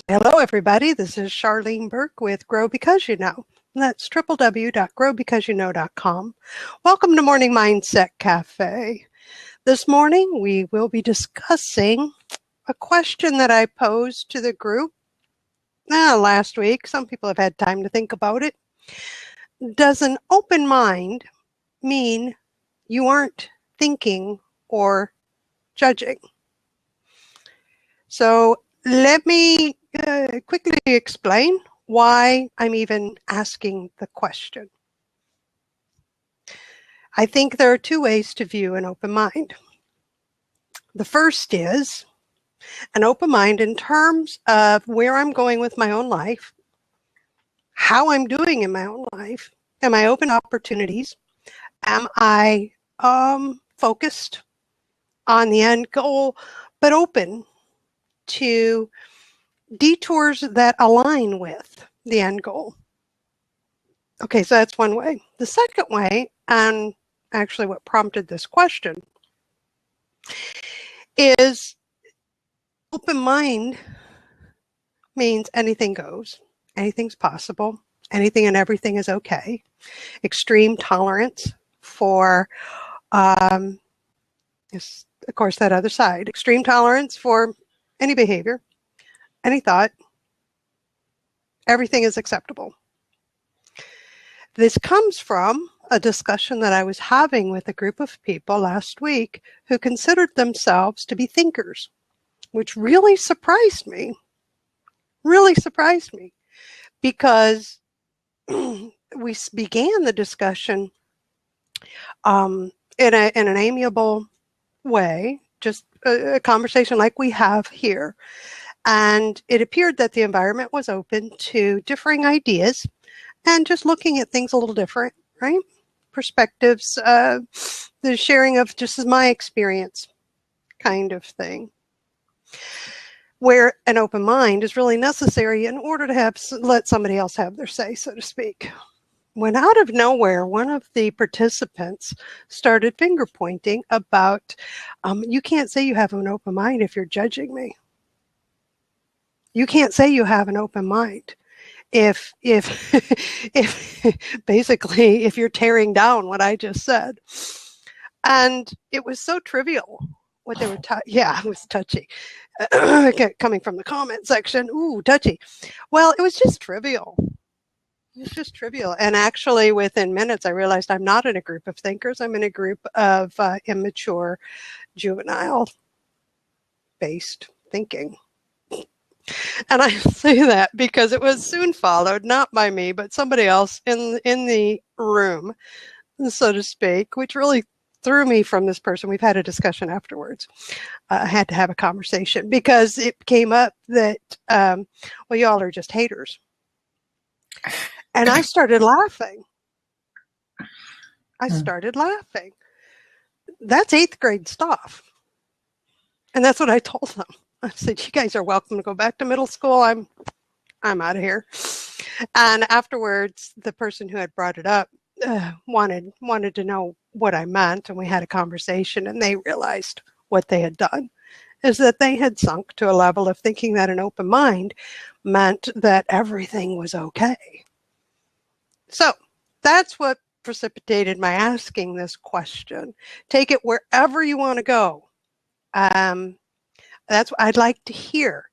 Hello, everybody. This is Charlene Burke with Grow Because You Know. That's www.growbecauseyouknow.com. Welcome to Morning Mindset Cafe. This morning, we will be discussing a question that I posed to the group last week. Some people have had time to think about it. Does an open mind mean you aren't thinking or judging? So let me quickly explain why I'm even asking the question. I think there are two ways to view an open mind. The first is an open mind in terms of where I'm going with my own life, how I'm doing in my own life. Am I open to opportunities? Am I focused on the end goal, but open to detours that align with the end goal? Okay, so that's one way. The second way, and actually what prompted this question, is open mind means anything goes, anything's possible, anything and everything is okay. Extreme tolerance for, of course, that other side. Extreme tolerance for any behavior, any thought, everything is acceptable. This comes from a discussion that I was having with a group of people last week who considered themselves to be thinkers, which really surprised me. Because we began the discussion in an amiable way, just a conversation like we have here. And it appeared that the environment was open to differing ideas and just looking at things a little different, right? Perspectives, the sharing of just as my experience kind of thing, where an open mind is really necessary in order to let somebody else have their say, so to speak. When out of nowhere, one of the participants started finger pointing about, you can't say you have an open mind if you're judging me. You can't say you have an open mind if basically if you're tearing down what I just said. And it was so trivial what they were it was touchy. Coming from the comment section, ooh, touchy. Well, it was just trivial. And actually within minutes I realized I'm not in a group of thinkers. I'm in a group of immature, juvenile based thinking. And I say that because it was soon followed, not by me, but somebody else in the room, so to speak, which really threw me from this person. We've had a discussion afterwards. I had to have a conversation because it came up that, well, y'all are just haters. And I started laughing. That's 8th grade stuff. And that's what I told them. I said, you guys are welcome to go back to middle school. I'm out of here. And afterwards, the person who had brought it up wanted to know what I meant. And we had a conversation and they realized what they had done is that they had sunk to a level of thinking that an open mind meant that everything was okay. So that's what precipitated my asking this question. Take it wherever you want to go. That's what I'd like to hear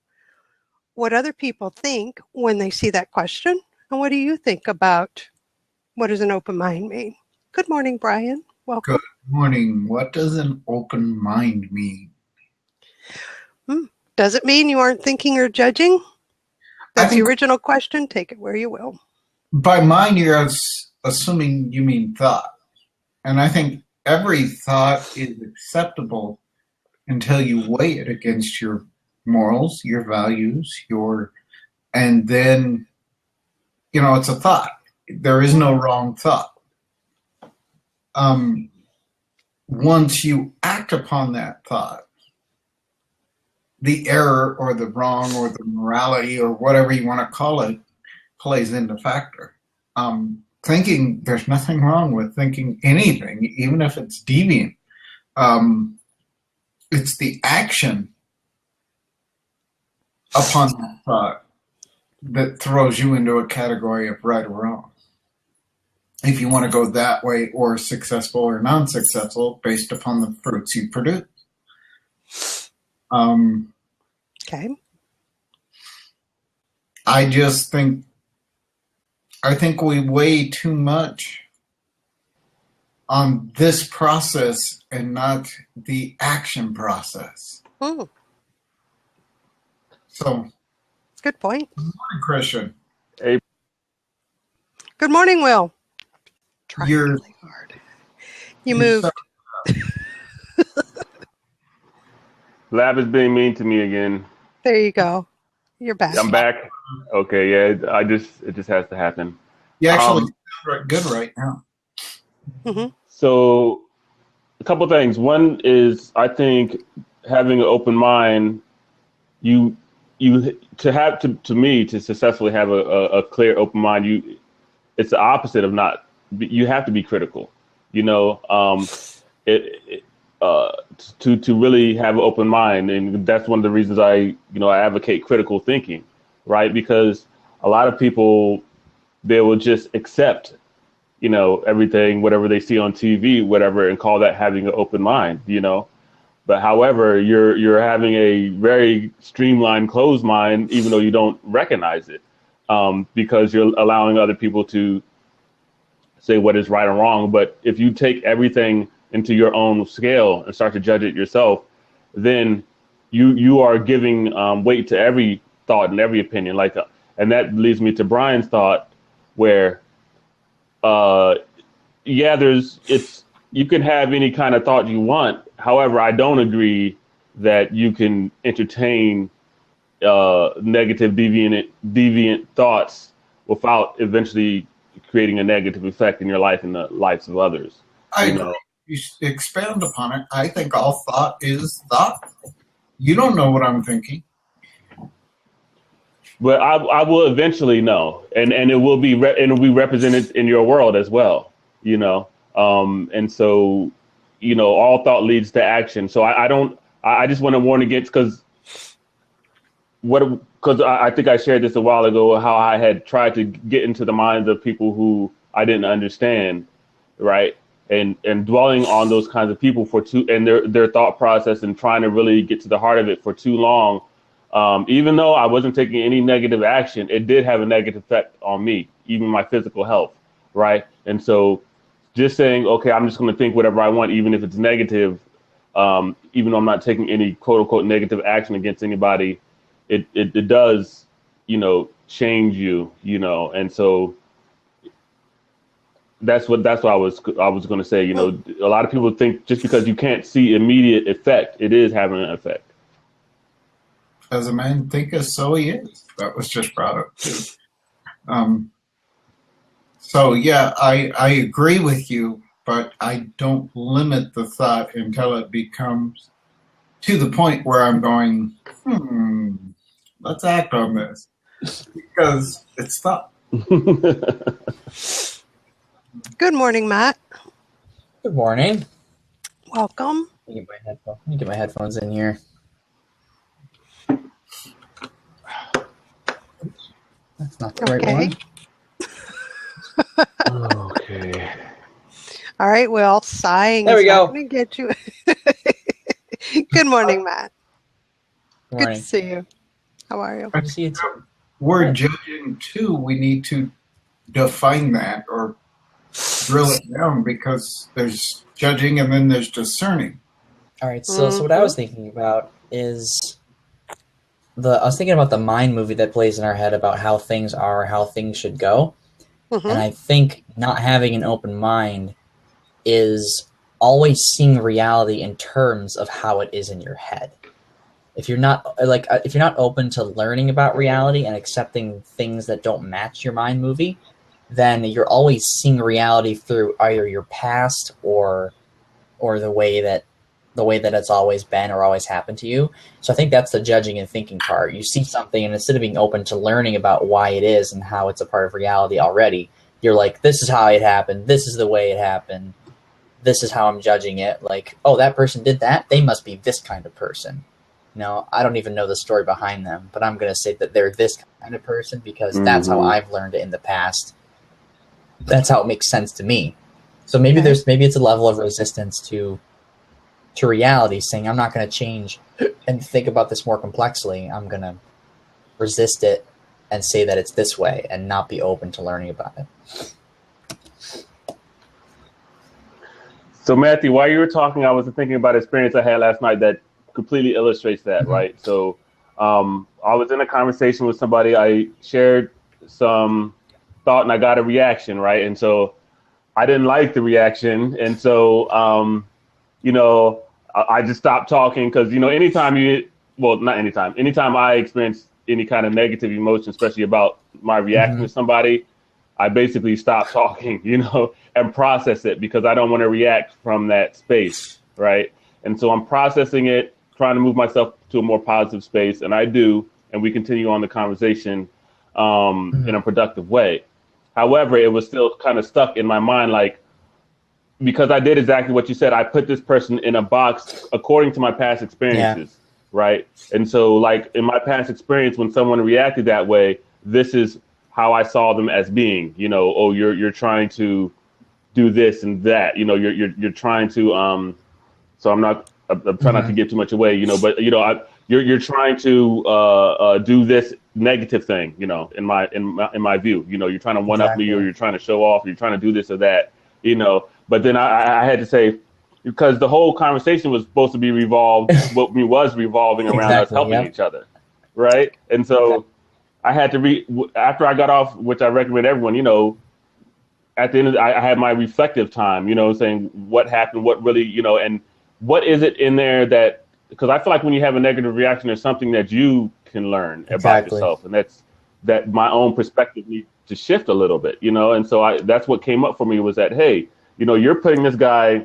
what other people think when they see that question. And what do you think about what does an open mind mean? Good morning, Brian. Welcome. Good morning. What does an open mind mean? Does it mean you aren't thinking or judging? That's the original question. Take it where you will. By mind, you're assuming you mean thought. And I think every thought is acceptable until you weigh it against your morals, your values, and then, it's a thought. There is no wrong thought. Once you act upon that thought, the error or the wrong or the morality or whatever you want to call it plays into factor. Thinking, there's nothing wrong with thinking anything, even if it's deviant. It's the action upon that thought that throws you into a category of right or wrong. If you want to go that way, or successful or non-successful based upon the fruits you produce. Okay. I think we weigh too much on this process and not the action process. Mm, So, good point. good morning, Christian. Hey, Good morning, Will. Trying You're- really hard. You moved. Lab is being mean to me again. There you go. You're back. I'm back. Okay, yeah, it just has to happen. You actually sound good right now. Mm-hmm. So, a couple things. One is, I think having an open mind, to successfully have a clear open mind, it's the opposite of not. You have to be critical. To really have an open mind, and that's one of the reasons I advocate critical thinking, right? Because a lot of people, they will just accept everything, whatever they see on TV, whatever, and call that having an open mind, But however, you're having a very streamlined, closed mind, even though you don't recognize it, because you're allowing other people to say what is right or wrong. But if you take everything into your own scale and start to judge it yourself, then you are giving weight to every thought and every opinion. And that leads me to Brian's thought, where you can have any kind of thought you want. However, I don't agree that you can entertain negative, deviant thoughts without eventually creating a negative effect in your life and the lives of others. I agree. You expound upon it. I think all thought is thought. You don't know what I'm thinking. But I will eventually know, and it will be represented in your world as well, and so, all thought leads to action. So I just want to warn against, because I think I shared this a while ago, how I had tried to get into the minds of people who I didn't understand, right? And dwelling on those kinds of people and their thought process, and trying to really get to the heart of it for too long. Even though I wasn't taking any negative action, it did have a negative effect on me, even my physical health, right? And so just saying, okay, I'm just going to think whatever I want, even if it's negative, even though I'm not taking any quote unquote negative action against anybody, it does, change you, and so that's what I was going to say. A lot of people think just because you can't see immediate effect, it is having an effect. As a man thinketh, so he is. That was just brought up too. So yeah, I agree with you, but I don't limit the thought until it becomes to the point where I'm going, let's act on this, because it's thought. Good morning, Matt. Good morning. Welcome. Let me get my headphones in here. That's not the right one. Okay. All right, Will. Sighing. There we go. Going to get you. Good morning, Matt. Good Good morning. to see you. How are you? Good to see you too. We're judging too. We need to define that or drill it down, because there's judging and then there's discerning. All right. So what I was thinking about is I was thinking about the mind movie that plays in our head about how things are, how things should go. Mm-hmm. And I think not having an open mind is always seeing reality in terms of how it is in your head. If you're not open to learning about reality and accepting things that don't match your mind movie, then you're always seeing reality through either your past or the way that it's always been or always happened to you. So I think that's the judging and thinking part. You see something, and instead of being open to learning about why it is and how it's a part of reality already, you're like, this is how it happened. This is the way it happened. This is how I'm judging it. Like, oh, that person did that. They must be this kind of person. No, I don't even know the story behind them, but I'm going to say that they're this kind of person because that's how I've learned it in the past. That's how it makes sense to me. So maybe maybe it's a level of resistance to reality, saying I'm not going to change and think about this more complexly. I'm going to resist it and say that it's this way and not be open to learning about it. So Matthew, while you were talking, I was thinking about an experience I had last night that completely illustrates that, right? So I was in a conversation with somebody. I shared some thought and I got a reaction, right? And so I didn't like the reaction. And so, I just stopped talking because, anytime anytime I experience any kind of negative emotion, especially about my reaction to somebody, I basically stop talking, and process it because I don't want to react from that space, right? And so I'm processing it, trying to move myself to a more positive space, and I do, and we continue on the conversation in a productive way. However, it was still kind of stuck in my mind, like, because I did exactly what you said. I put this person in a box according to my past experiences, right? And so, like, in my past experience, when someone reacted that way, this is how I saw them as being, oh, you're trying to do this and that, you're trying to, so I'm trying not to give too much away, but you're trying to do this negative thing, in my view, you're trying to one up me, or you're trying to show off, or you're trying to do this or that, but then I had to say, because the whole conversation was supposed to be revolving around us helping each other, right? And so I had to after I got off, which I recommend everyone, at the end of I had my reflective time, saying what happened, what really, and what is it in there that, because I feel like when you have a negative reaction, there's something that you can learn about yourself, and that my own perspective needs to shift a little bit, and so that's what came up for me was that, hey, you're putting this guy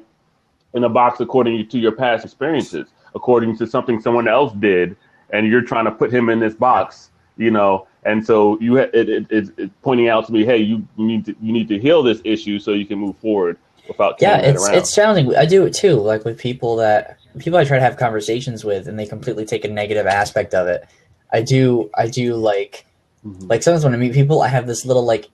in a box according to your past experiences, according to something someone else did, and you're trying to put him in this box, and so it's pointing out to me, hey, you need to heal this issue so you can move forward without carrying that around. It's challenging. I do it too, like with people I try to have conversations with, and they completely take a negative aspect of it. I do like sometimes when I meet people, I have this little like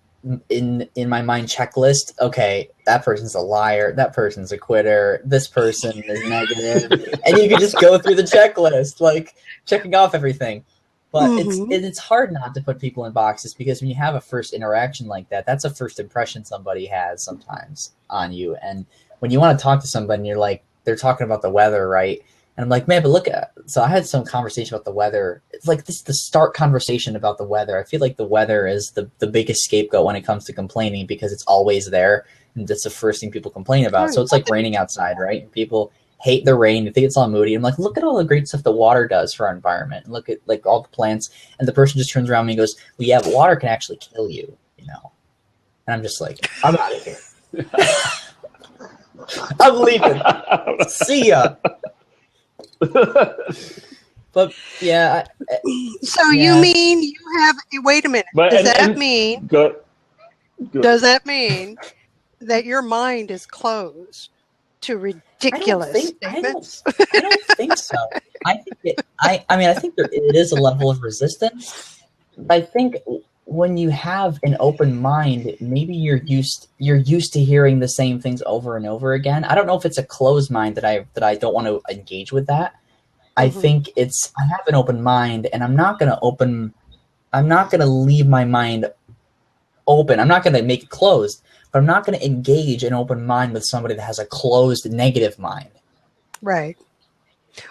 in my mind checklist. Okay, that person's a liar, that person's a quitter, this person is negative, and you can just go through the checklist, like checking off everything. But it's hard not to put people in boxes, because when you have a first interaction like that, that's a first impression somebody has sometimes on you. And when you want to talk to somebody and you're like, they're talking about the weather, right? And I'm like, man, but look at, so I had some conversation about the weather. It's like the start conversation about the weather. I feel like the weather is the biggest scapegoat when it comes to complaining, because it's always there. And that's the first thing people complain about. So it's like raining outside, right? And people hate the rain. They think it's all moody. I'm like, look at all the great stuff the water does for our environment. Look at like all the plants. And the person just turns around me and goes, well, yeah, but water can actually kill you, And I'm just like, I'm out of here. I'm leaving. See ya. But yeah. So you mean you have? Wait a minute. Does that mean that your mind is closed to ridiculous statements? I don't think so. I think it is a level of resistance. I think when you have an open mind, maybe you're used to hearing the same things over and over again. I don't know if it's a closed mind that I don't want to engage with that. I think I have an open mind, and I'm not going to leave my mind open. I'm not going to make it closed, but I'm not going to engage an open mind with somebody that has a closed negative mind. Right.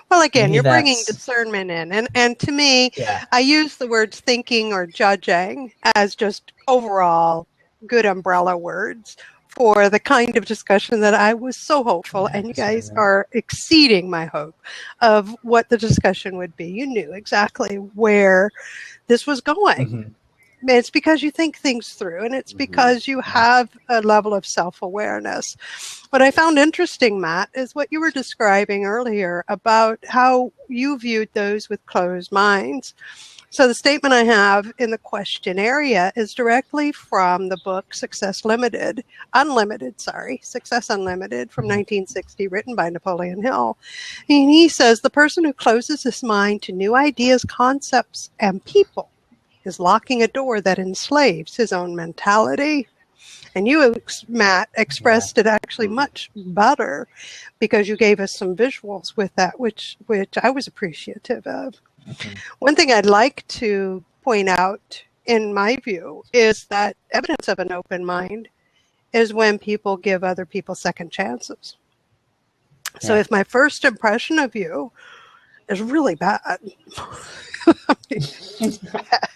Well, again, you're bringing discernment in. And to me, I use the words thinking or judging as just overall good umbrella words for the kind of discussion that I was so hopeful, and you guys are exceeding my hope of what the discussion would be. You knew exactly where this was going. It's because you think things through, and it's because you have a level of self-awareness. What I found interesting, Matt, is what you were describing earlier about how you viewed those with closed minds. So the statement I have in the question area is directly from the book Success Unlimited from 1960, written by Napoleon Hill. And he says, the person who closes his mind to new ideas, concepts, and people is locking a door that enslaves his own mentality. And you, Matt, expressed it actually much better because you gave us some visuals with that, which I was appreciative of. One thing I'd like to point out, in my view, is that evidence of an open mind is when people give other people second chances. So if my first impression of you is really bad, it's bad.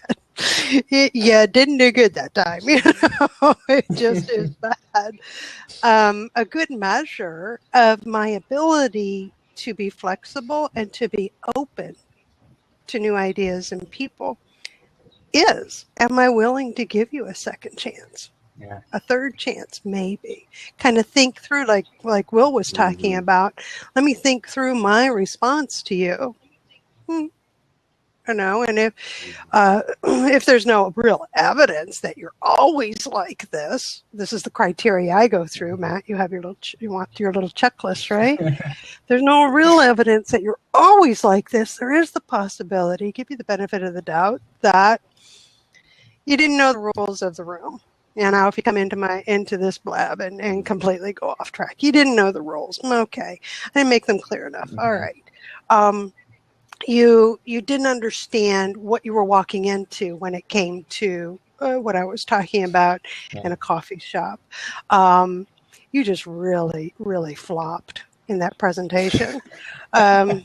You didn't do good that time. It just is bad. A good measure of my ability to be flexible and to be open to new ideas and people is, am I willing to give you a second chance? A third chance, maybe. Kind of think through, like Will was talking about. Let me think through my response to you. And if there's no real evidence that you're always like this is the criteria I go through. Matt, you have you want your little checklist, right? There's no real evidence that you're always like this. There is the possibility, give you the benefit of the doubt, that you didn't know the rules of the room. If you come into this blab and completely go off track, you didn't know the rules. Okay, I didn't make them clear enough. All right. You didn't understand what you were walking into when it came to what I was talking about in a coffee shop. You just really, really flopped in that presentation. Or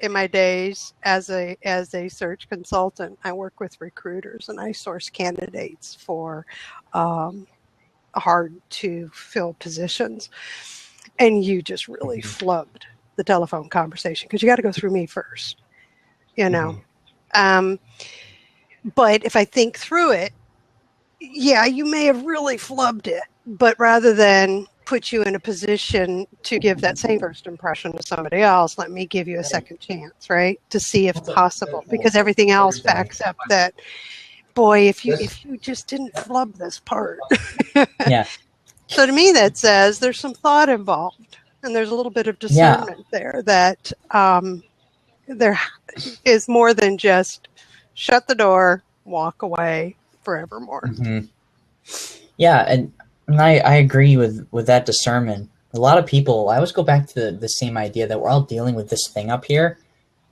in my days as a search consultant, I work with recruiters and I source candidates for hard to fill positions. And you just really flubbed the telephone conversation because you got to go through me first, But if I think through it, you may have really flubbed it, but rather than put you in a position to give that same first impression to somebody else, let me give you a second chance, right? To see if possible, because everything else backs up that, boy, if you just didn't flub this part. So to me, that says there's some thought involved. And there's a little bit of discernment there that there is more than just shut the door, walk away forevermore. Yeah, and I agree with that discernment. A lot of people, I always go back to the same idea that we're all dealing with this thing up here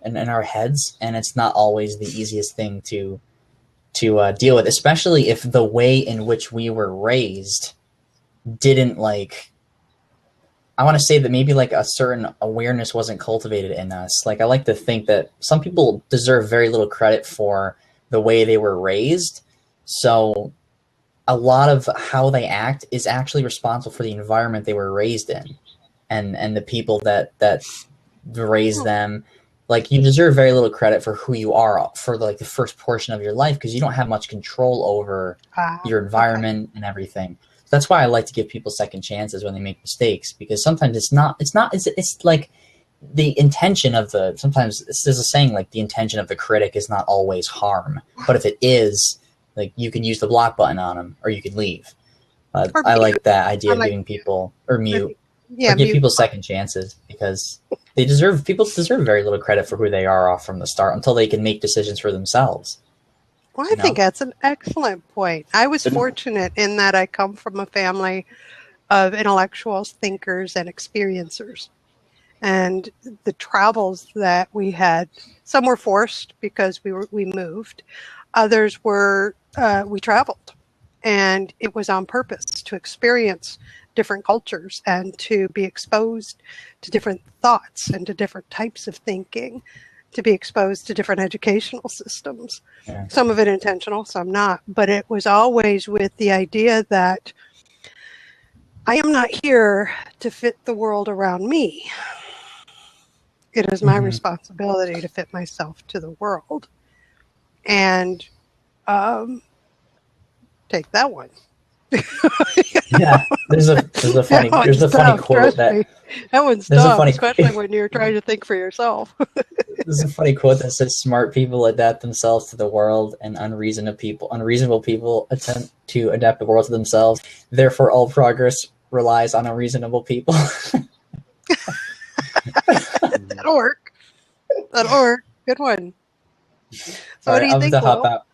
in our heads, and it's not always the easiest thing to deal with, especially if the way in which we were raised didn't I want to say that maybe a certain awareness wasn't cultivated in us. I like to think that some people deserve very little credit for the way they were raised. So a lot of how they act is actually responsible for the environment they were raised in and the people that raised them. You deserve very little credit for who you are for the first portion of your life because you don't have much control over your environment and everything. That's why I like to give people second chances when they make mistakes, because sometimes it's like the intention of sometimes this is a saying, the intention of the critic is not always harm, but if it is, you can use the block button on them or you can leave. I like that idea of giving people or mute or give people second chances because people deserve very little credit for who they are off from the start until they can make decisions for themselves. Well, I think that's an excellent point. I was fortunate in that I come from a family of intellectuals, thinkers, and experiencers. And the travels that we had, some were forced because we moved. Others were, we traveled. And it was on purpose to experience different cultures and to be exposed to different thoughts and to different types of thinking, to be exposed to different educational systems. Some of it intentional, some not. But it was always with the idea that I am not here to fit the world around me. It is my responsibility to fit myself to the world. And take that one. Yeah, there's a funny tough, quote trust that me. That one's there's a tough, funny especially when you're trying to think for yourself. there's a funny quote that says smart people adapt themselves to the world, and unreasonable people attempt to adapt the world to themselves. Therefore, all progress relies on unreasonable people. That'll work. That'll work. Good one. So what do you think, hop Will? out.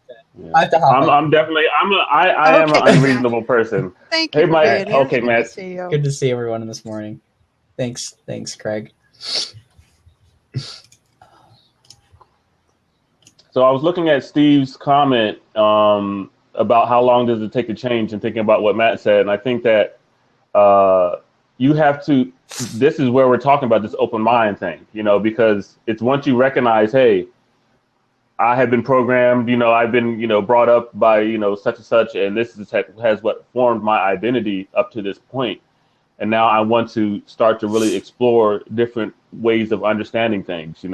I have to hop out. I'm definitely I am an Okay. unreasonable person. Thank you Hey, for Mike. being here. Okay, Good Matt. to see you. Good to see everyone this morning. Thanks, Craig. So I was looking at Steve's comment about how long does it take to change, and thinking about what Matt said, and I think that you have to. This is where we're talking about this open mind thing, because it's once you recognize, hey, I have been programmed, I've been, brought up by, such and such, and this has what formed my identity up to this point. And now I want to start to really explore different ways of understanding things,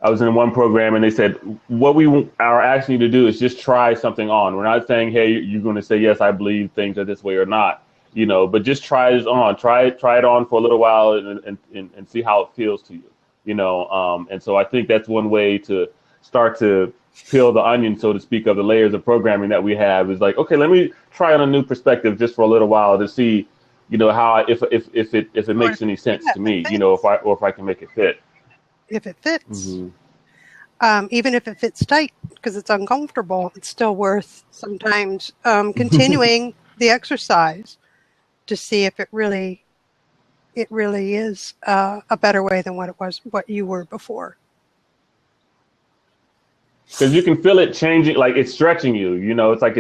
I was in one program and they said, what we are asking you to do is just try something on. We're not saying, hey, you're going to say, yes, I believe things are this way or not, but just try it on, try it on for a little while and see how it feels to you. And so I think that's one way to start to peel the onion, so to speak, of the layers of programming that we have, is like, okay, let me try on a new perspective just for a little while to see, how if it makes any sense to me, if I can make it fit. If it fits. Mm-hmm. Even if it fits tight because it's uncomfortable, it's still worth sometimes continuing the exercise to see if it really is a better way than what you were before. Because you can feel it changing, like it's stretching you. It's like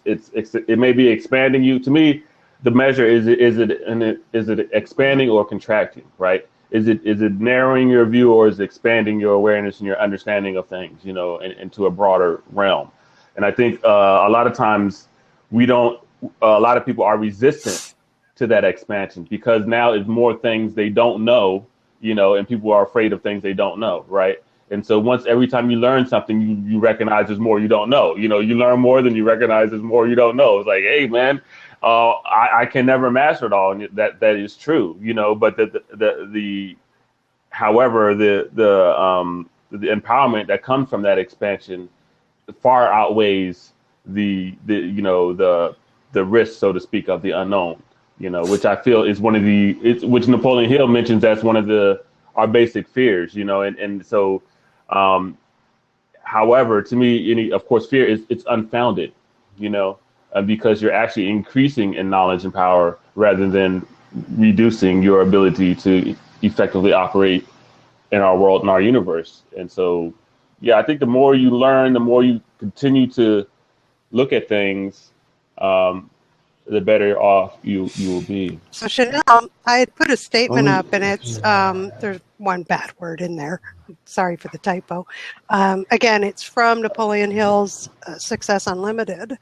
it may be expanding you. To me, the measure is it expanding or contracting, right? Is it narrowing your view, or is it expanding your awareness and your understanding of things, into a broader realm? And I think a lot of times a lot of people are resistant to that expansion because now it's more things they don't know, and people are afraid of things they don't know, right? And so every time you learn something, you recognize there's more you don't know. You learn more than you recognize there's more you don't know. It's like, hey, man, I can never master it all, and that is true. But however, the empowerment that comes from that expansion far outweighs the risk, so to speak, of the unknown. Which I feel is which Napoleon Hill mentions as one of our basic fears. And so. However, to me, of course, fear it's unfounded, because you're actually increasing in knowledge and power rather than reducing your ability to effectively operate in our world and our universe. And so, yeah, I think the more you learn, the more you continue to look at things, the better off you will be. So Chanel, I had put a statement up, and it's there's one bad word in there. Sorry for the typo. Again, it's from Napoleon Hill's Success Unlimited.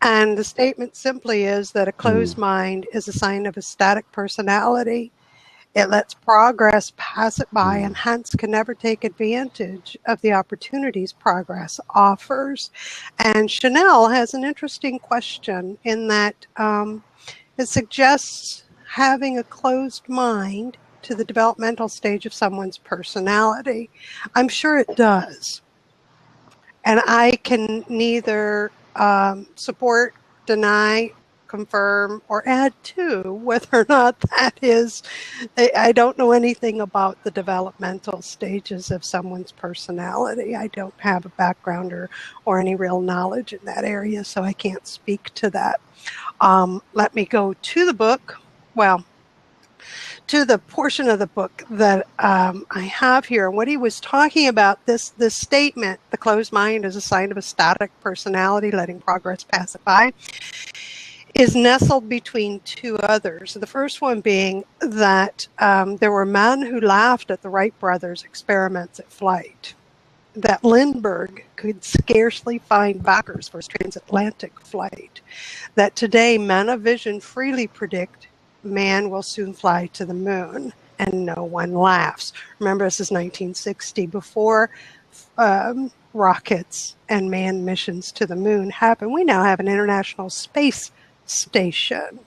And the statement simply is that a closed mind is a sign of a static personality. It lets progress pass it by and hence can never take advantage of the opportunities progress offers. And Chanel has an interesting question in that it suggests having a closed mind to the developmental stage of someone's personality. I'm sure it does. And I can neither support, deny, confirm, or add to whether or not that is. I don't know anything about the developmental stages of someone's personality. I don't have a background or any real knowledge in that area, so I can't speak to that. Let me go to the book. Well, to the portion of the book that I have here. What he was talking about, this statement, the closed mind is a sign of a static personality, letting progress pass it by, is nestled between two others. The first one being that there were men who laughed at the Wright brothers' experiments at flight, that Lindbergh could scarcely find backers for his transatlantic flight, that today men of vision freely predict man will soon fly to the moon, and no one laughs. Remember, this is 1960, before rockets and manned missions to the moon happened. We now have an International Space Station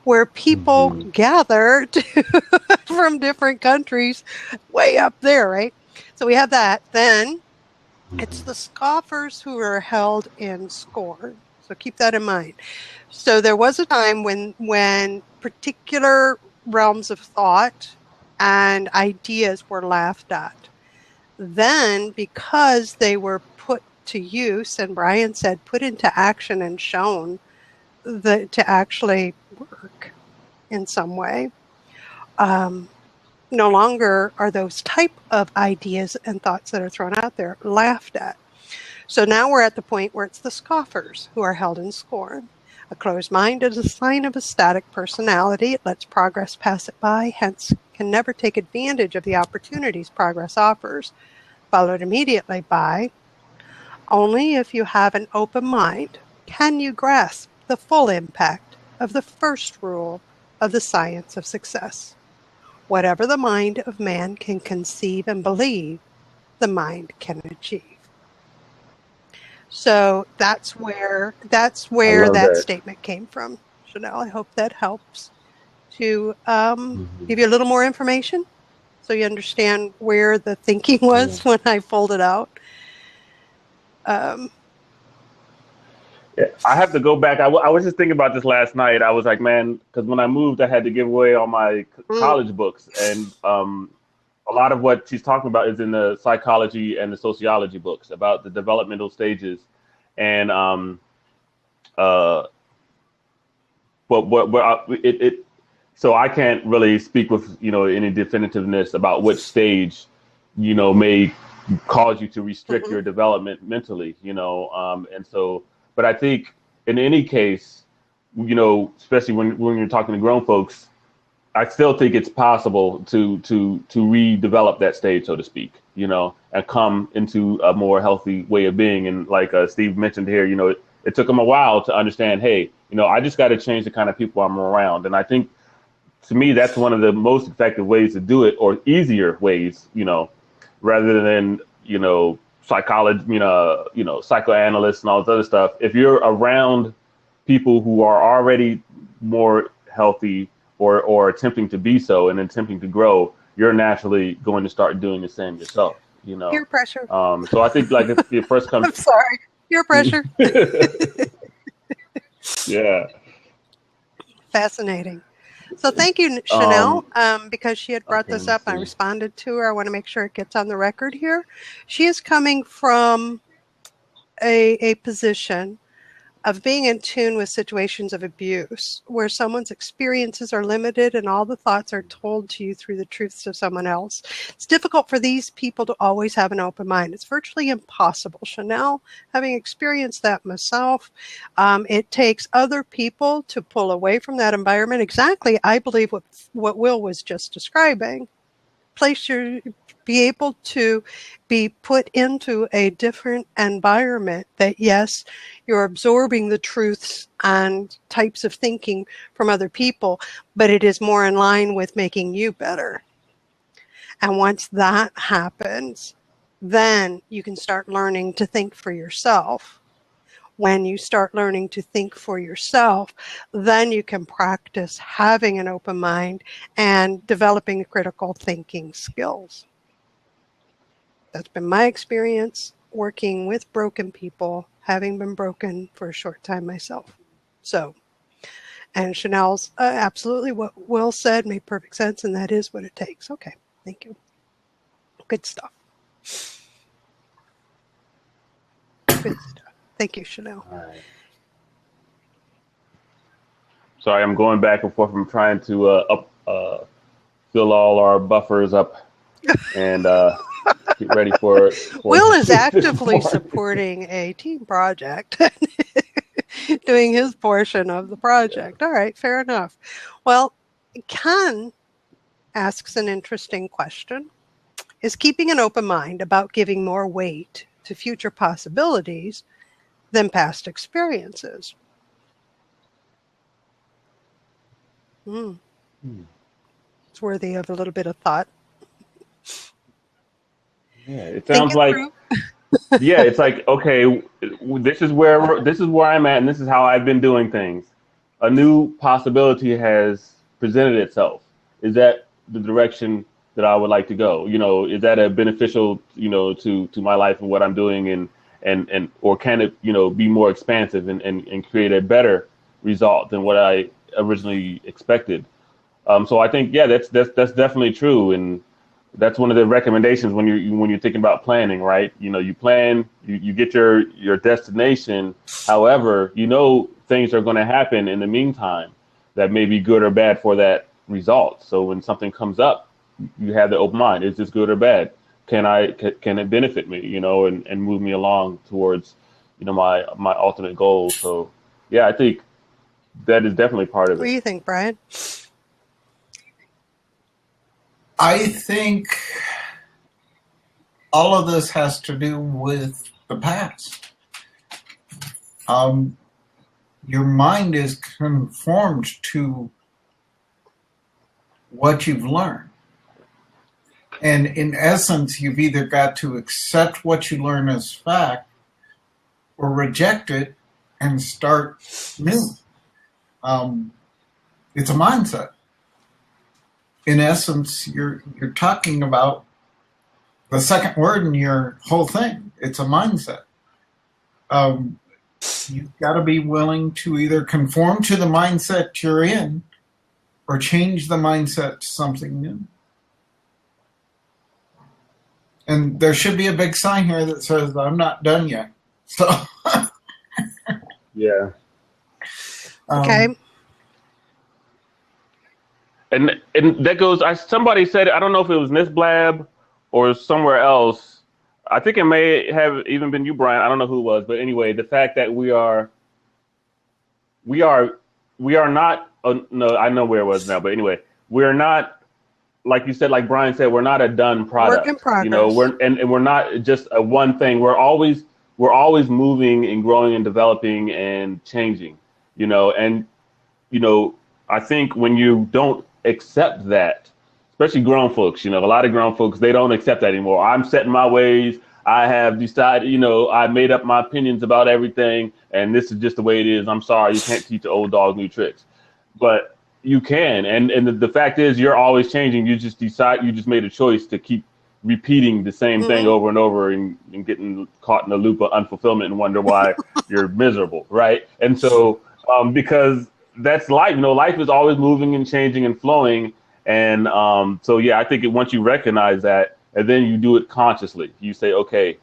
where people gather from different countries way up there, right? So we have that. Then it's the scoffers who are held in scorn. So keep that in mind. So there was a time when particular realms of thought and ideas were laughed at. Then, because they were put to use, and Brian said put into action and shown to actually work in some way, no longer are those type of ideas and thoughts that are thrown out there laughed at. So now we're at the point where it's the scoffers who are held in scorn. A closed mind is a sign of a static personality. It lets progress pass it by, hence can never take advantage of the opportunities progress offers, followed immediately by, only if you have an open mind can you grasp the full impact of the first rule of the science of success. Whatever the mind of man can conceive and believe, the mind can achieve. So that's where that statement came from, Chanel. I hope that helps to give you a little more information so you understand where the thinking was when I pulled it out. I have to go back. I was just thinking about this last night. I was like, man, because when I moved, I had to give away all my college books. And a lot of what she's talking about is in the psychology and the sociology books about the developmental stages. And so I can't really speak with, any definitiveness about which stage, may cause you to restrict your development mentally, and so. But I think in any case, especially when you're talking to grown folks, I still think it's possible to redevelop that stage, so to speak, and come into a more healthy way of being. And like Steve mentioned here, it took him a while to understand, hey, I just got to change the kind of people I'm around. And I think to me, that's one of the most effective ways to do it, or easier ways, rather than, psychology, psychoanalysts and all this other stuff. If you're around people who are already more healthy or attempting to be so and attempting to grow, you're naturally going to start doing the same yourself, Peer pressure. So I think like if you first come. I'm sorry. Peer pressure. Yeah. Fascinating. So thank you, Chanel, because she had brought this up. I responded to her. I want to make sure it gets on the record here. She is coming from a position of being in tune with situations of abuse, where someone's experiences are limited and all the thoughts are told to you through the truths of someone else. It's difficult for these people to always have an open mind. It's virtually impossible. Chanel, having experienced that myself, it takes other people to pull away from that environment. Exactly, I believe what Will was just describing. Be able to be put into a different environment that, yes, you're absorbing the truths and types of thinking from other people, but it is more in line with making you better. And once that happens, then you can start learning to think for yourself. When you start learning to think for yourself, then you can practice having an open mind and developing critical thinking skills. That's been my experience working with broken people, having been broken for a short time myself. So, and Chanel's absolutely what Will said made perfect sense, and that is what it takes. Okay, thank you. Good stuff. Good stuff. Thank you, Chanel. All right. Sorry, I'm going back and forth. I'm trying to fill all our buffers up and get ready for Will is actively supporting a team project, doing his portion of the project. All right, fair enough. Well, Ken asks an interesting question. Is keeping an open mind about giving more weight to future possibilities than past experiences? It's worthy of a little bit of thought. Yeah, it Think sounds it like through. yeah, it's like okay, this is where I'm at, and this is how I've been doing things. A new possibility has presented itself. Is that the direction that I would like to go? You know, is that a beneficial, you know, to my life and what I'm doing, and or can it, you know, be more expansive and create a better result than what I originally expected? So I think yeah, that's definitely true, and that's one of the recommendations when you're thinking about planning, right? You know, you plan, you get your destination. However, you know things are going to happen in the meantime that may be good or bad for that result. So when something comes up, you have the open mind. Is this good or bad? Can it benefit me? You know, and move me along towards, you know, my ultimate goal. So yeah, I think that is definitely part of What do it. you think, Brian? I think all of this has to do with the past. Your mind is conformed to what you've learned. And in essence, you've either got to accept what you learn as fact or reject it and start new. It's a mindset. In essence, you're talking about the second word in your whole thing. It's a mindset. You've got to be willing to either conform to the mindset you're in or change the mindset to something new. And there should be a big sign here that says, I'm not done yet. So, Yeah. Okay. And that goes. Somebody said, I don't know if it was Miss Blab or somewhere else. I think it may have even been you, Brian. I don't know who it was, but anyway, the fact that we are not. No, I know where it was now, but anyway, we're not, like you said, like Brian said, we're not a done product. Work in progress. You know, we're not just a one thing. We're always moving and growing and developing and changing. You know, and you know, I think when you don't accept that, especially grown folks, you know, a lot of grown folks, they don't accept that anymore. I'm set in my ways. I have decided, you know, I made up my opinions about everything, and this is just the way it is. I'm sorry, you can't teach an old dog new tricks, but you can. And the fact is, you're always changing. You just made a choice to keep repeating the same thing over and over and getting caught in the loop of unfulfillment and wonder why you're miserable, right? And so, because that's life. You know, life is always moving and changing and flowing. And so, yeah, I think once you recognize that, and then you do it consciously, you say, okay,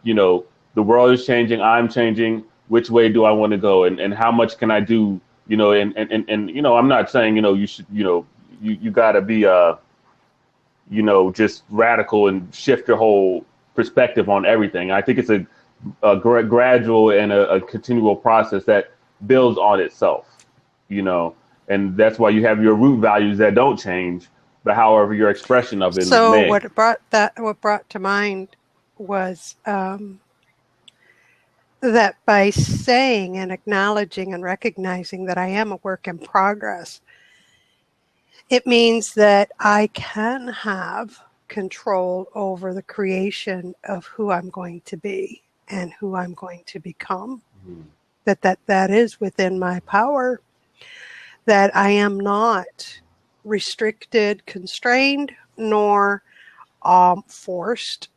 you know, the world is changing. I'm changing. Which way do I want to go? And how much can I do? You know, and you know, I'm not saying, you know, you should, you know, you got to be, you know, just radical and shift your whole perspective on everything. I think it's a gradual and a continual process that builds on itself. You know, and that's why you have your root values that don't change, but however your expression of it So may. what brought to mind was that by saying and acknowledging and recognizing that I am a work in progress, it means that I can have control over the creation of who I'm going to be and who I'm going to become. Mm-hmm. That is within my power. That I am not restricted, constrained, nor forced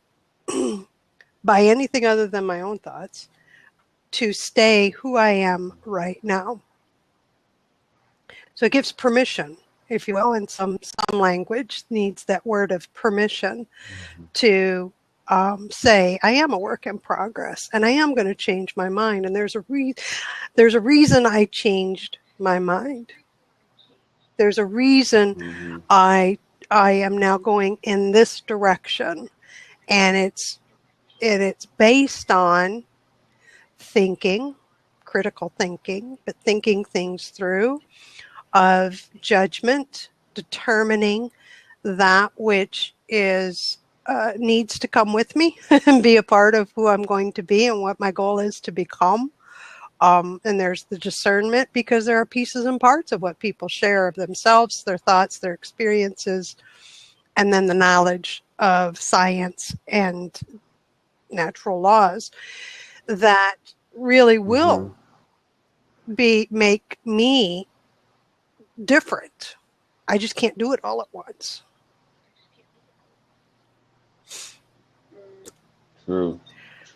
by anything other than my own thoughts to stay who I am right now. So it gives permission, if you will, and some language needs that word of permission to say, I am a work in progress, and I am going to change my mind. And there's a reason I changed my mind. There's a reason I am now going in this direction, and it's based on thinking, critical thinking, but thinking things through, of judgment, determining that which is needs to come with me and be a part of who I'm going to be and what my goal is to become. And there's the discernment, because there are pieces and parts of what people share of themselves, their thoughts, their experiences, and then the knowledge of science and natural laws that really will make me different. I just can't do it all at once. True.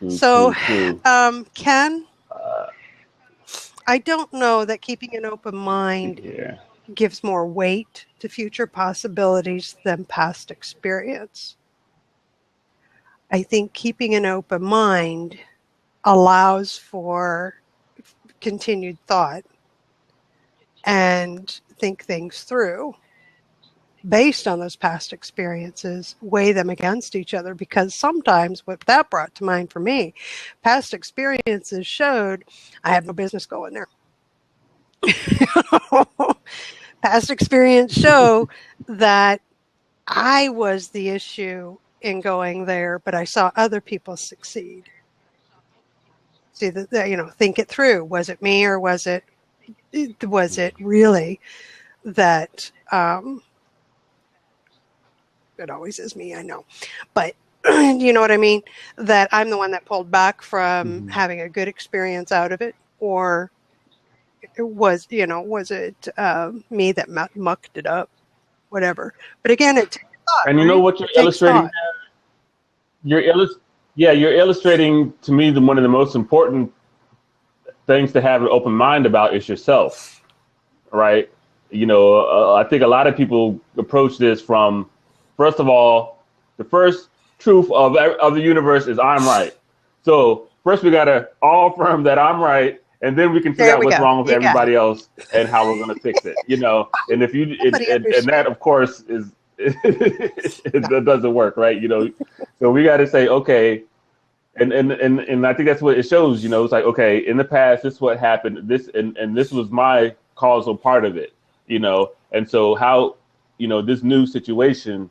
So, Ken, I don't know that keeping an open mind gives more weight to future possibilities than past experience. I think keeping an open mind allows for continued thought and think things through based on those past experiences, weigh them against each other, because sometimes what that brought to mind for me, past experiences showed I have no business going there. Past experience show that I was the issue in going there, but I saw other people succeed. See that, think it through. Was it me, or was it really that? It always is me, I know, but you know what I mean? That I'm the one that pulled back from having a good experience out of it, or was it me that mucked it up? Whatever. But again, it takes thought. And you know what you're illustrating? You're illustrating to me one of the most important things to have an open mind about is yourself, right? I think a lot of people approach this from, first of all, the first truth of the universe is I'm right. So first we got to all affirm that I'm right, and then we can figure out what's wrong with everybody else and how we're going to fix it. And if you and that of course is that doesn't work, right? So we got to say, okay, and I think that's what it shows. It's like, okay, in the past this is what happened, this and this was my causal part of it. And so how this new situation,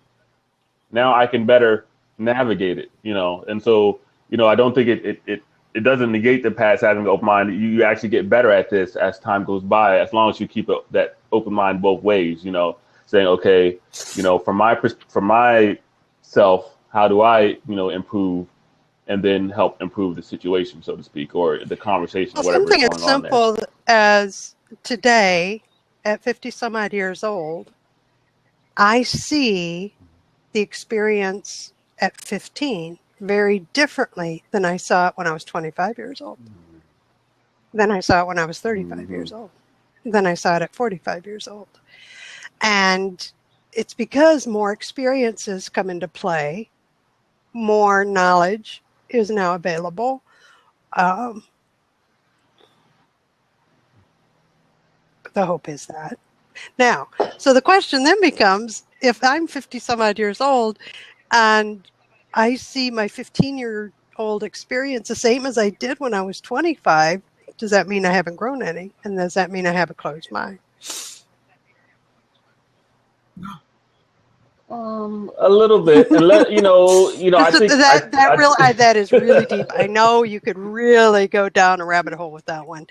now I can better navigate it, and so, I don't think it doesn't negate the past having an open mind. You actually get better at this as time goes by, as long as you keep that open mind both ways, saying, okay, from myself, how do I, improve, and then help improve the situation, so to speak, or the conversation, whatever. Something as simple as today, at 50 some odd years old, I see the experience at 15 very differently than I saw it when I was 25 years old. Then I saw it when I was 35 years old. Then I saw it at 45 years old. And it's because more experiences come into play, more knowledge is now available. The hope is that. Now, so the question then becomes, if I'm 50 some odd years old and I see my 15-year-old experience the same as I did when I was 25, does that mean I haven't grown any? And does that mean I have a closed mind? A little bit, and I think that is really deep. I know you could really go down a rabbit hole with that one.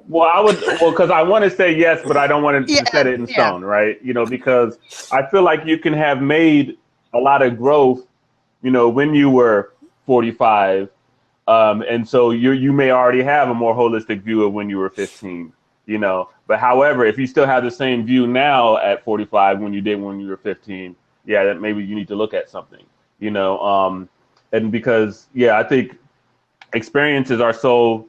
Well, because I want to say yes, but I don't want to set it in stone, right? Because I feel like you can have made a lot of growth, when you were 45, and so you may already have a more holistic view of when you were 15. But however, if you still have the same view now at 45 when you did when you were 15, that maybe you need to look at something, and because, I think experiences are so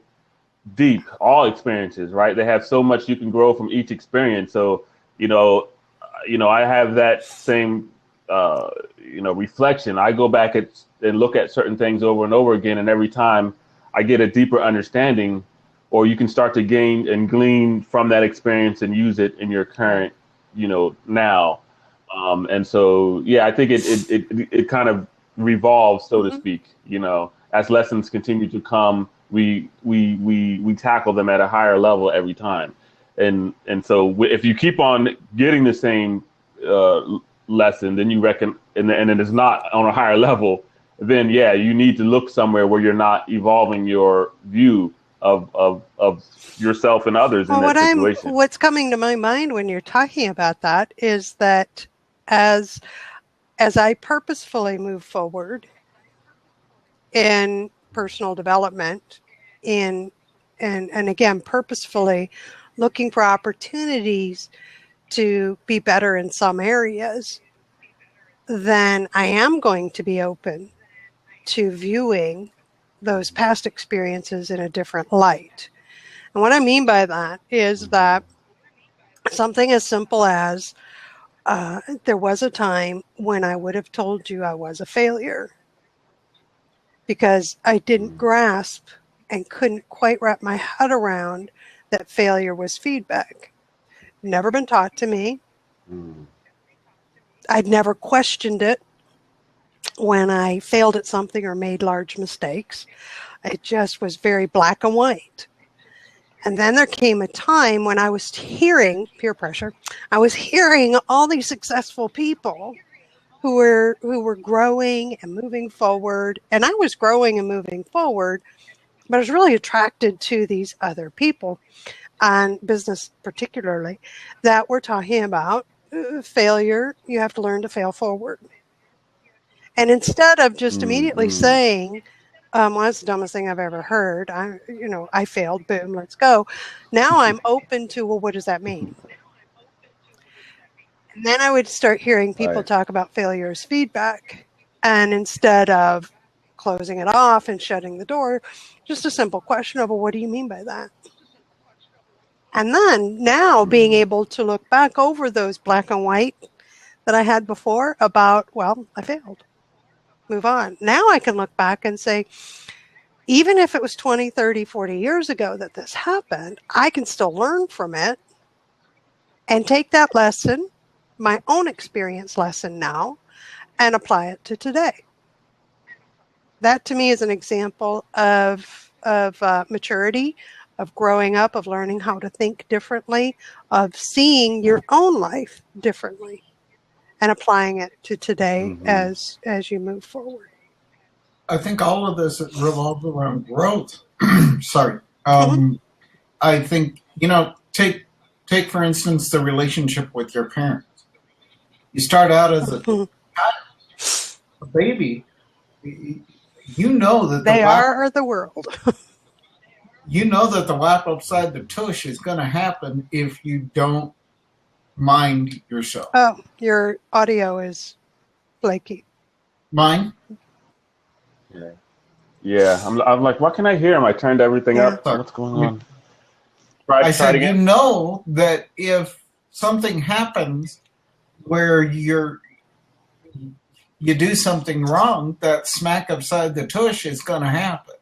deep, all experiences, right? They have so much you can grow from each experience. So, I have that same, reflection. I go back and look at certain things over and over again. And every time I get a deeper understanding, or you can start to gain and glean from that experience and use it in your current, now. And so, I think it kind of revolves, so to speak, as lessons continue to come, we tackle them at a higher level every time. And so if you keep on getting the same lesson, then you reckon, and it is not on a higher level, then you need to look somewhere where you're not evolving your view of yourself and others in that situation. What's coming to my mind when you're talking about that is that as I purposefully move forward in personal development, and again purposefully looking for opportunities to be better in some areas, then I am going to be open to viewing those past experiences in a different light. And what I mean by that is that something as simple as there was a time when I would have told you I was a failure because I didn't grasp and couldn't quite wrap my head around that failure was feedback. Never been taught to me. I'd never questioned it when I failed at something or made large mistakes. It just was very black and white. And then there came a time when I was hearing peer pressure. I was hearing all these successful people who were growing and moving forward. And I was growing and moving forward, but I was really attracted to these other people, and business particularly, that were talking about failure. You have to learn to fail forward. And instead of just immediately saying, well, that's the dumbest thing I've ever heard. I failed. Boom, let's go. Now I'm open to, well, what does that mean? And then I would start hearing people talk about failure as feedback. And instead of closing it off and shutting the door, just a simple question of, well, what do you mean by that? And then now being able to look back over those black and white that I had before about, well, I failed. Move on. Now I can look back and say, even if it was 20, 30, 40 years ago that this happened, I can still learn from it and take that lesson, my own experience lesson now, and apply it to today. That to me is an example of maturity, of growing up, of learning how to think differently, of seeing your own life differently, and applying it to today as you move forward. I think all of this revolves around growth. Sorry. I think, take for instance the relationship with your parents. You start out as a baby. You know that they are the world. You know that the whap upside the tush is going to happen if you don't mind yourself. Oh, your audio is flaky. Mine? Yeah. I'm like, why can't I hear him? I turned everything up. What's going on? I said, you know that if something happens where you do something wrong, that smack upside the tush is going to happen.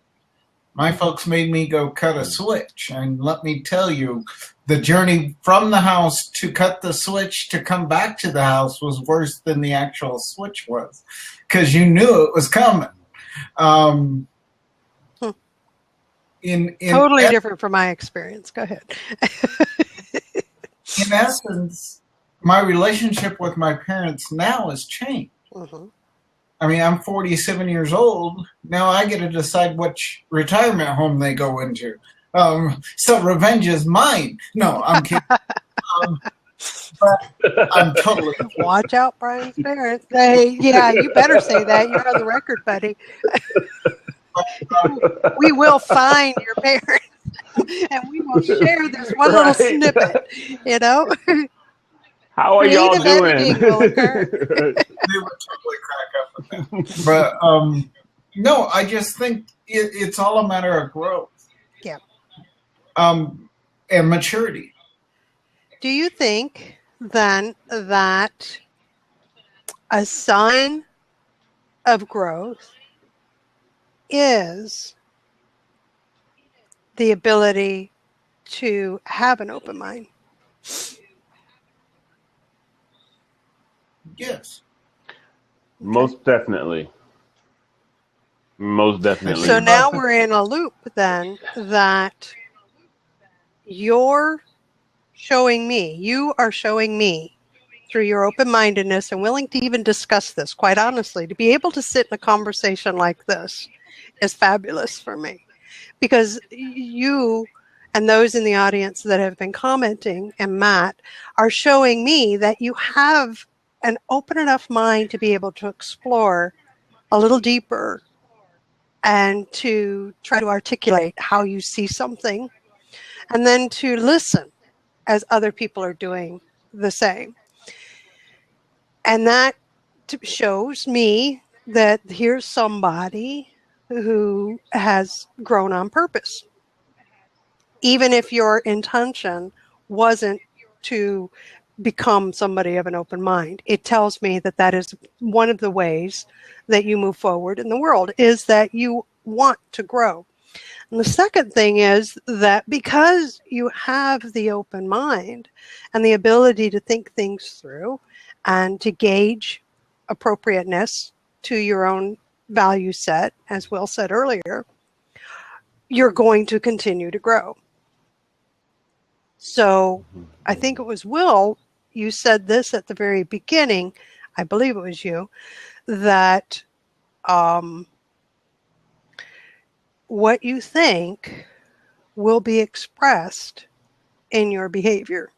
My folks made me go cut a switch, and let me tell you, the journey from the house to cut the switch to come back to the house was worse than the actual switch was, because you knew it was coming. Totally different from my experience. Go ahead. In essence, my relationship with my parents now has changed. I mean, I'm 47 years old. Now I get to decide which retirement home they go into. So revenge is mine. No, I'm kidding. But I'm totally... Watch out, Brian's parents. Yeah, you better say that. You're on the record, buddy. We will find your parents, and we will share this one little snippet, How are y'all doing? They would totally crack up with that. But no, I just think it's all a matter of growth. Yeah. And maturity. Do you think then that a sign of growth is the ability to have an open mind? Yes. Most definitely. So now we're in a loop then that you are showing me through your open-mindedness and willing to even discuss this, quite honestly, to be able to sit in a conversation like this is fabulous for me. because you and those in the audience that have been commenting, and Matt, are showing me that you have an open enough mind to be able to explore a little deeper and to try to articulate how you see something, and then to listen as other people are doing the same. And that shows me that here's somebody who has grown on purpose. Even if your intention wasn't to become somebody of an open mind, it tells me that that is one of the ways that you move forward in the world, is that you want to grow. And the second thing is that because you have the open mind and the ability to think things through and to gauge appropriateness to your own value set, as Will said earlier, you're going to continue to grow. So I think it was Will, you said this at the very beginning, I believe it was you, that what you think will be expressed in your behavior.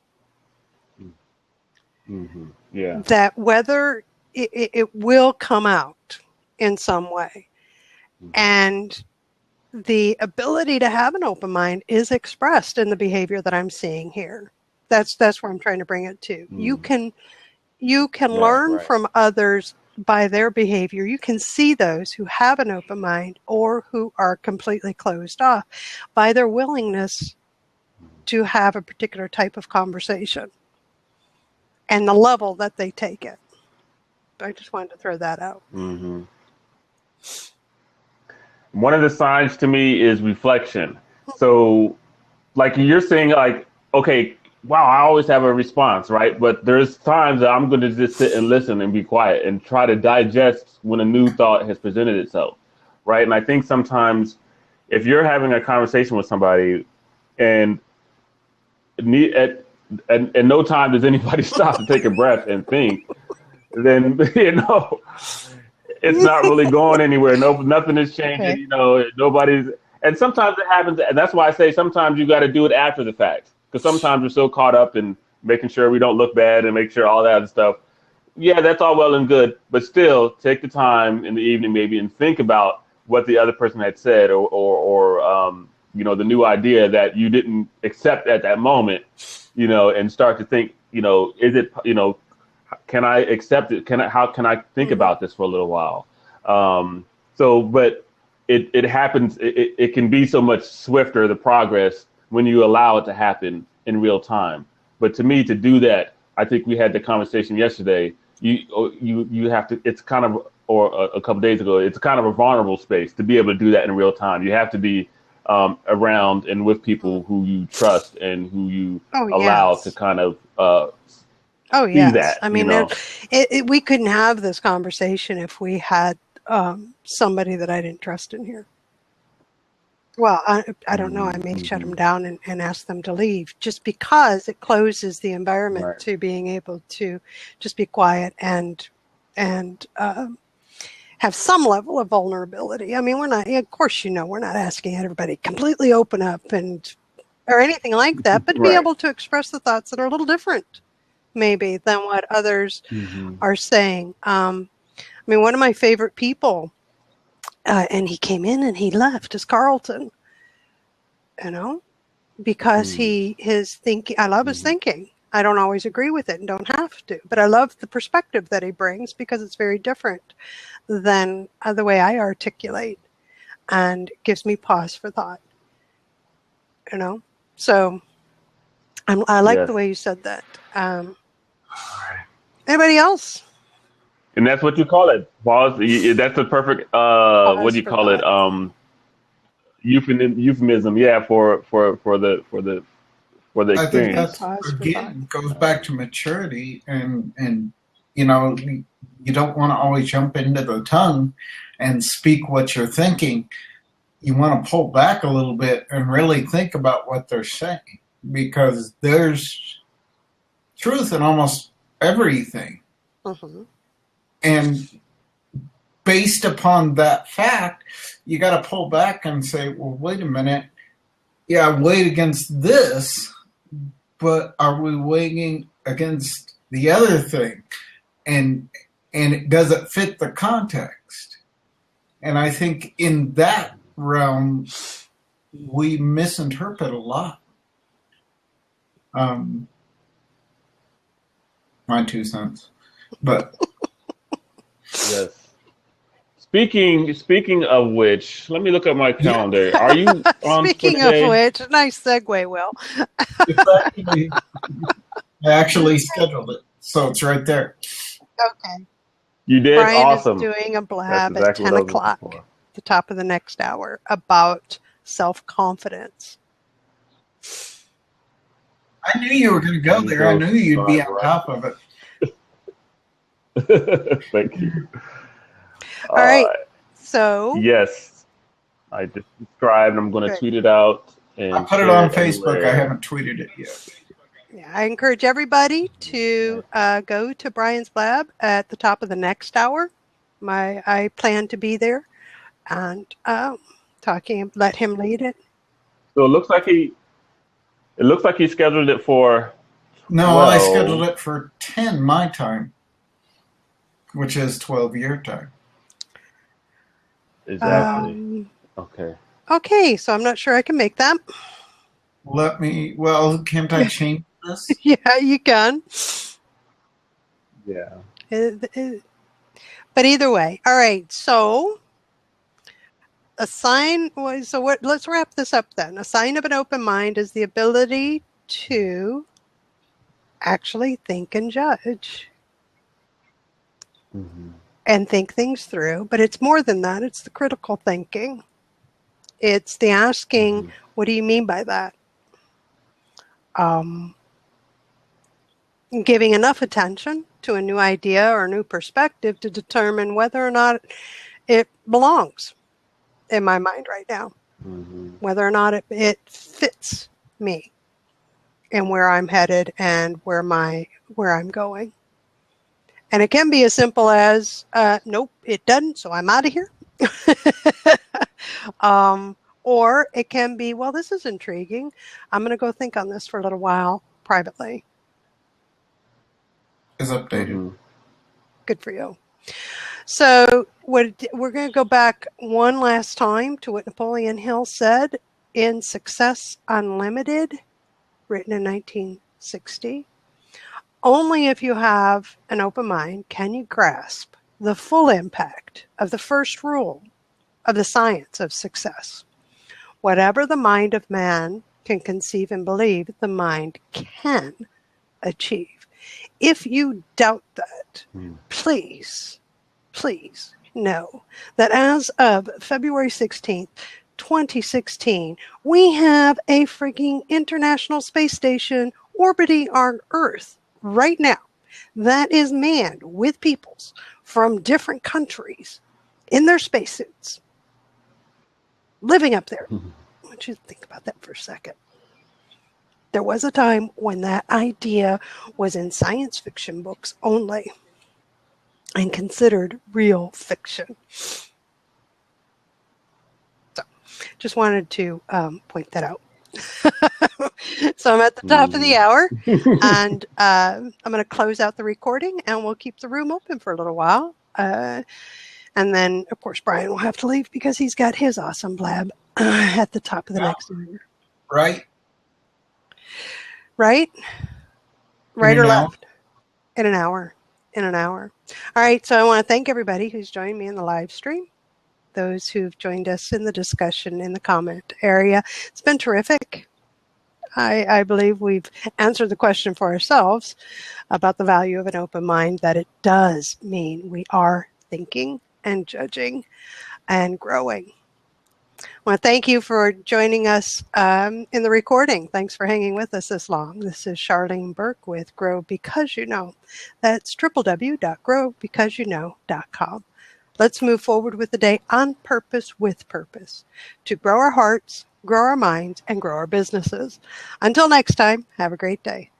Mm-hmm. Yeah. That whether it will come out in some way. Mm-hmm. And the ability to have an open mind is expressed in the behavior that I'm seeing here. That's where I'm trying to bring it to. Mm. You can learn from others by their behavior. You can see those who have an open mind or who are completely closed off by their willingness to have a particular type of conversation and the level that they take it. I just wanted to throw that out. Mm-hmm. One of the signs to me is reflection. So like you're saying, like, okay, wow, I always have a response, right? But there's times that I'm going to just sit and listen and be quiet and try to digest when a new thought has presented itself, right? And I think sometimes if you're having a conversation with somebody and at no time does anybody stop to take a breath and think, then, it's not really going anywhere. Nothing is changing, okay. Nobody's, and sometimes it happens. And that's why I say sometimes you got to do it after the fact. Because sometimes we're so caught up in making sure we don't look bad and make sure all that other stuff. Yeah, that's all well and good. But still, take the time in the evening maybe and think about what the other person had said or the new idea that you didn't accept at that moment, and start to think, is it, can I accept it? How can I think about this for a little while? But it happens. It can be so much swifter, the progress, when you allow it to happen in real time. But to me, to do that, I think we had the conversation yesterday. You have to. It's kind of, or a couple days ago. It's kind of a vulnerable space to be able to do that in real time. You have to be around and with people who you trust and who you allow to kind of. Yes. That, I mean, we couldn't have this conversation if we had somebody that I didn't trust in here. Well, I don't know. I may shut them down and ask them to leave just because it closes the environment to being able to just be quiet and have some level of vulnerability. I mean, we're not, of course, we're not asking everybody completely open up or anything like that, but to be able to express the thoughts that are a little different maybe than what others are saying. I mean, one of my favorite people, and he came in and he left, is Carlton, because his thinking, I love his thinking. I don't always agree with it and don't have to, but I love the perspective that he brings because it's very different than the way I articulate and gives me pause for thought, So I like the way you said that. Anybody else? And that's what you call it. Pause. That's a perfect, what do you call it? Euphemism. Yeah. For the experience. I think that's, again, goes back to maturity and you don't want to always jump into the tongue and speak what you're thinking. You want to pull back a little bit and really think about what they're saying, because there's truth in almost everything. And based upon that fact, you got to pull back and say, well, wait a minute. Yeah, I weighed against this, but are we weighing against the other thing? And does it fit the context? And I think in that realm, we misinterpret a lot. My 2 cents. But Yes. Speaking of which, let me look at my calendar. Are you on Speaking for today? of which, nice segue, Will. I actually scheduled it, so it's right there. Okay. You did? Brian Awesome. is doing a blab That's exactly at what 10 I was looking o'clock, for. the top of the next hour, about self-confidence. I knew you were going to go there. I knew you'd be on top of it. Thank you. All right. So Yes, I just subscribed. I'm going to tweet it out. And I put it on Facebook. I haven't tweeted it yet. yeah, I encourage everybody to go to Brian's lab at the top of the next hour. I plan to be there and let him lead it. So it looks like he scheduled it for. No, I scheduled it for 10 my time, which is 12 your time. Exactly. Okay. Okay, so I'm not sure I can make that. Can't I change this? Yeah, you can. Yeah. But either way, all right. So let's wrap this up then. A sign of an open mind is the ability to actually think and judge. Mm-hmm. And think things through, but it's more than that. It's the critical thinking. It's the asking, what do you mean by that? Giving enough attention to a new idea or a new perspective to determine whether or not it belongs in my mind right now, whether or not it fits me and where I'm headed and where I'm going. And it can be as simple as, nope, it doesn't, so I'm out of here. Or it can be, well, this is intriguing. I'm going to go think on this for a little while privately. Is updated. Good for you. So we're going to go back one last time to what Napoleon Hill said in Success Unlimited, written in 1960. Only if you have an open mind can you grasp the full impact of the first rule of the science of success. Whatever the mind of man can conceive and believe, the mind can achieve. If you doubt that, please know that as of February 16th, 2016, we have a freaking International Space Station orbiting our Earth right now that is manned with peoples from different countries in their spacesuits living up there. I want you to think about that for a second. There was a time when that idea was in science fiction books only and considered real fiction. So just wanted to point that out. So I'm at the top of the hour, and I'm going to close out the recording, and we'll keep the room open for a little while. And then, of course, Brian will have to leave because he's got his awesome blab at the top of the next hour. Right? Right? Right or left? In an hour. All right, so I want to thank everybody who's joined me in the live stream, those who've joined us in the discussion in the comment area. It's been terrific. I believe we've answered the question for ourselves about the value of an open mind, that it does mean we are thinking and judging and growing. I want to thank you for joining us in the recording. Thanks for hanging with us this long. This is Charlene Burke with Grow Because You Know. That's www.growbecauseyouKnow.com. Let's move forward with the day on purpose, with purpose, to grow our hearts, grow our minds, and grow our businesses. Until next time, have a great day.